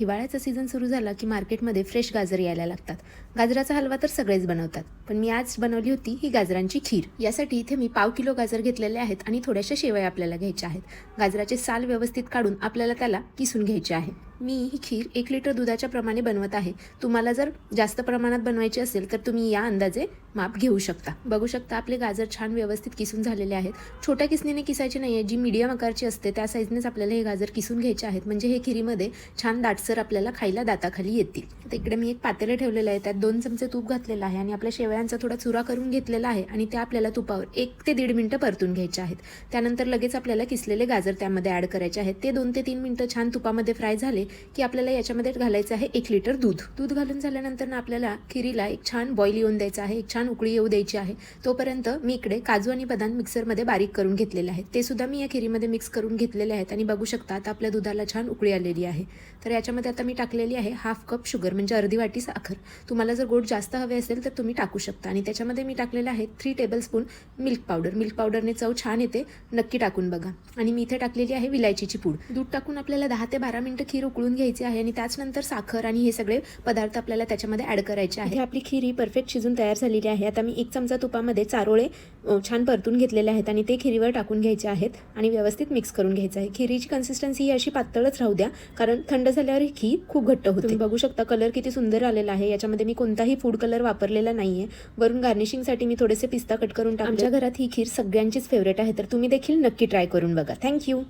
हिवाळ्याचा सीझन सुरू झाला की मार्केटमध्ये फ्रेश गाजर यायला लागतात. गाजराचा हलवा तर सगळेच बनवतात, पण मी आज बनवली होती ही गाजरांची खीर. यासाठी इथे मी 1/2 किलो गाजर घेतलेले आहेत आणि थोड्याशा शेवया आपल्याला घ्यायच्या आहेत. गाजराचे साल व्यवस्थित काढून आपल्याला त्याला किसून घ्यायचे आहे. मी ही खीर 1 लिटर दुधाच्या प्रमाणे बनवत आहे. तुम्हाला जर जास्त प्रमाणात बनवायची असेल तर तुम्ही या अंदाजे माप घेऊ शकता. बघू शकता आपले गाजर छान व्यवस्थित किसून झालेले आहेत. छोट्या किसणीने किसायचे नाही आहे, जी मीडियम आकारची असते त्या साईजनेच आपल्याला हे गाजर किसून घ्यायचे आहेत, म्हणजे हे खिरीमध्ये छान दाटसर आपल्याला खायला दाताखाली येतील. तर इकडे मी एक पातेले ठेवलेलं आहे, त्यात 2 चमचे तूप घातलेलं आहे आणि आपल्या शेवयांचा थोडा चुरा करून घेतलेला आहे आणि त्या आपल्याला तुपावर 1 ते 1.5 मिनिटं परतून घ्यायचे आहेत. त्यानंतर लगेच आपल्याला किसलेले गाजर त्यामध्ये ॲड करायचे आहेत. ते 2 ते 3 मिनिटं छान तुपामध्ये फ्राय झाले की आपल्याला याच्यामध्ये घालायचं आहे 1 लिटर दूध. दूध घालून झाल्यानंतर ना आपल्याला खिरीला एक छान बॉईल येऊन द्यायचा आहे, एक छान उकळी येऊ द्यायची आहे. तोपर्यंत मी इकडे काजू आणि बदाम मिक्सरमध्ये बारीक करून घेतलेले आहेत, ते सुद्धा मी या खिरीमध्ये मिक्स करून घेतलेले आहेत. आणि बघू शकता आता आपल्या दुधाला छान उकळी आलेली आहे. तर याच्यामध्ये आता मी टाकलेली आहे 1/2 कप शुगर, म्हणजे अर्धी वाटी साखर. तुम्हाला जर गोड जास्त हवे असेल तर तुम्ही टाकू शकता. आणि त्याच्यामध्ये मी टाकलेलं आहे 3 टेबलस्पून मिल्क पावडर. मिल्क पावडरने चव छान येते, नक्की टाकून बघा. आणि मी इथे टाकलेली आहे विलायचीची पूड. दूध टाकून आपल्याला 10 ते 12 मिनिटं खीर उकळून घ्यायची आहे आणि त्याचनंतर साखर आणि हे सगळे पदार्थ आपल्याला त्याच्यामध्ये ॲड करायचे आहे. आपली खीर ही परफेक्ट शिजून तयार झालेली आहे. आता मी 1 चमचा तुपामध्ये चारोळे छान परतून घेतलेले आहेत आणि ते खिरीवर टाकून घ्यायचे आहेत आणि व्यवस्थित मिक्स करून घ्यायचं आहे. खिरीची कन्सिस्टन्सी ही अशी पातळच राहू द्या, कारण थंड झाल्यावर ही खीर खूप घट्ट होते. तुम्ही बघू शकता कलर किती सुंदर आलेला आहे. याच्यामध्ये मी कोणताही फूड कलर वापरलेला नाहीये. वरून गार्निशिंगसाठी मी थोडेसे पिस्ता कट करून टाकले. आमच्या घरात ही खीर सगळ्यांचीच फेवरेट आहे, तर तुम्ही देखील नक्की ट्राय करून बघा. थँक्यू.